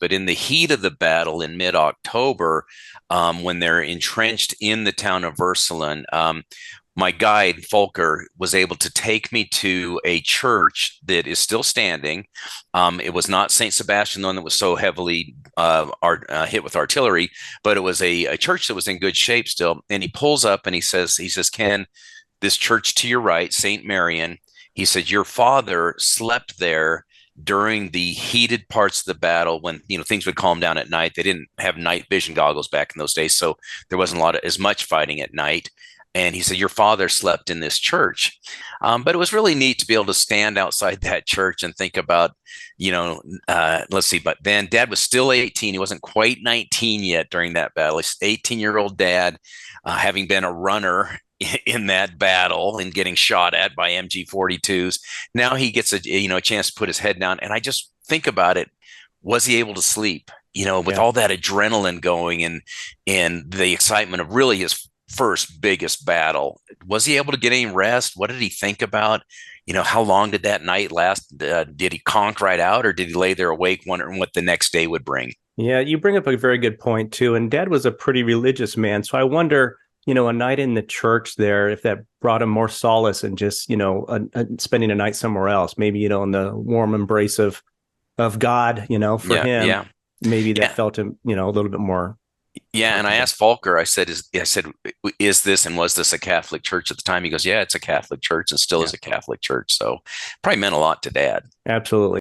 But in the heat of the battle in mid-October, when they're entrenched in the town of Würselen, my guide Volker was able to take me to a church that is still standing. It was not Saint Sebastian, the one that was so heavily hit with artillery, but it was a church that was in good shape still. And he pulls up and he says, Ken, this church to your right, Saint Marien. He said, your father slept there during the heated parts of the battle when things would calm down at night. They didn't have night vision goggles back in those days, so there wasn't as much fighting at night. And he said, your father slept in this church. But it was really neat to be able to stand outside that church and think about, let's see, but then Dad was still 18. He wasn't quite 19 yet during that battle. He's 18-year-old dad, having been a runner in that battle and getting shot at by MG-42s. Now he gets a chance to put his head down. And I just think about it. Was he able to sleep, with all that adrenaline going and the excitement of really his first biggest battle? Was he able to get any rest? What did he think about? How long did that night last? Did he conk right out, or did he lay there awake wondering what the next day would bring? Yeah, you bring up a very good point too. And Dad was a pretty religious man. So I wonder, a night in the church there, if that brought him more solace and just, spending a night somewhere else, maybe, in the warm embrace of God, for Yeah, him, yeah, maybe that yeah. felt him, a little bit more Yeah, and I comfortable. asked Volker. Is this and was this a Catholic church at the time? He goes, yeah, it's a Catholic church and still Yeah, is a Catholic church. So probably meant a lot to Dad. absolutely.